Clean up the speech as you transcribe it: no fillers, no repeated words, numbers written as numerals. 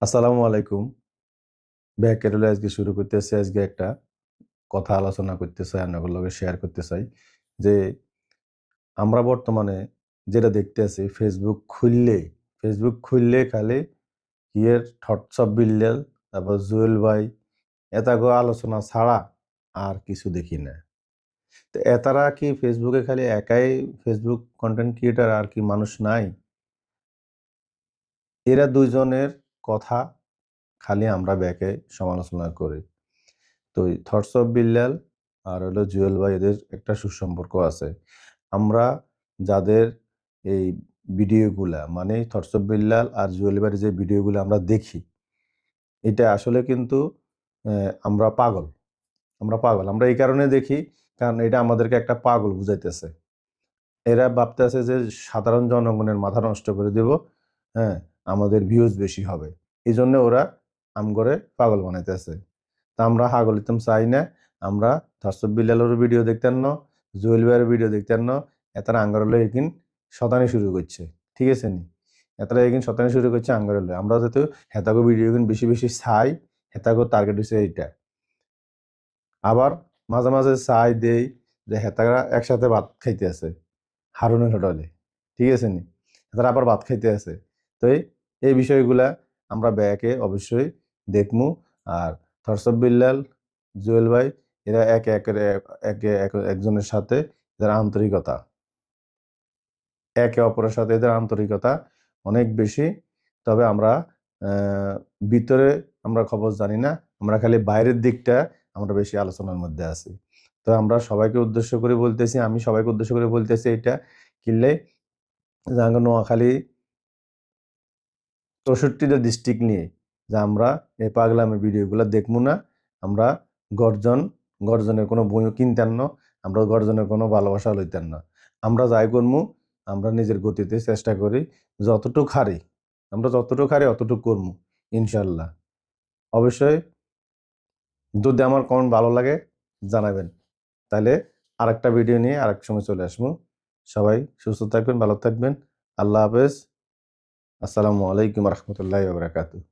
আসসালামু আলাইকুম। ব্যাকেরলে আজকে শুরু করতেছি। আজকে একটা কথা আলোচনা করতে চাই, আপনাদের লগে শেয়ার করতে চাই যে আমরা বর্তমানে যেটা দেখতে আছি ফেসবুক খুললে খালি ইয়ের থটস অফ বিল্লাল, তারপর জুয়েল ভাই এতাগো আলোচনা ছাড়া আর কিছু দেখি না। তো এতারা কি ফেসবুকে খালি একাই ফেসবুক কনটেন্ট ক্রিয়েটর আর কি মানুষ নাই? এরা ২ জনের কথা খালি আমরা ব্যাকে সমালোচনা করি। তো এই থটস অফ বিল্লাল আর হলো জুয়েল ভাই এদের একটা সুসম্পর্ক আছে। আমরা যাদের এই ভিডিওগুলা মানে থটস অফ বিল্লাল আর জুয়েল ভাইয়ের যে ভিডিওগুলা আমরা দেখি, এটা আসলে কিন্তু আমরা পাগল। আমরা পাগল। আমরা এই কারণে দেখি কারণ এটা আমাদেরকে একটা পাগল বুঝাইতেছে। এরা ভাবতেছে যে সাধারণ জনগণের মাথা নষ্ট করে দিব, হ্যাঁ? আমাদের ভিউজ বেশি হবে। এজন্য ওরা আমগরে পাগল বানাইতেছে। তা আমরা হাগল দিতাম চাই না। আমরা ধর্ষব বিলালেরও ভিডিও দেখতেন না, জুয়েল ভাইয়ের ভিডিও দেখতেন না। এতারা আঙ্গার হলে এগিন শতানি শুরু করছে। ঠিক আছে নি? এতারা এগিন শতানি শুরু করছে আঙ্গার হলে। আমরা যেহেতু হেতাগো ভিডিও এগিন বেশি, বেশি চাই, হেতাগো টার্গেট হইছে এইটা। আবার মাঝে, মাঝে চাই দেই যে হেতারা একসাথে ভাত খাইতে আছে। হারুনের হোটেলে। ঠিক আছে নি? তারা আবার ভাত খাইতে আছে। তো এই বিষয়গুলা আমরা ব্যাকে অবশ্যই দেখমু। আর থরসব বিল্লাল, জুয়েল ভাই এরা একজনের সাথে এদের আন্তরিকতা। একে অপরের সাথে এদের আন্তরিকতা অনেক বেশি। তবে আমরা অ্যা ভিতরে আমরা খবর জানি না। আমরা খালি বাইরের দিকটা আমরা বেশি আলোচনার মধ্যে আছি। তো আমরা সবাইকে উদ্দেশ্য করে বলতেছি, আমি সবাইকে উদ্দেশ্য করে বলতেছি এইটা কিনলে জাঙ্গ নোয়াখালী ৬৪ টা ডিস্ট্রিক্ট নিয়ে যে আমরা এই পাগলামের ভিডিওগুলা দেখমু না। আমরা গর্জন, গর্জনের কোনো বইও কিনতেন না। আমরা গর্জনের কোনো ভালোবাসা লইতেন না। আমরা যাই করমু, আমরা নিজের গতিতে চেষ্টা করি যতটুক হারি, আমরা যতটুক হারি অতটুক করমু ইনশাআল্লাহ। অবশ্যই যদি আমার কমেন্ট ভালো লাগে জানাবেন। তাইলে আরেকটা ভিডিও নিয়ে আরেক সময় চলে আসমু। সবাই সুস্থ থাকবেন, ভালো থাকবেন। আল্লাহ হাফেজ। আসসালামু আলাইকুম ওয়া রাহমাতুল্লাহি ওয়া বারাকাতুহু।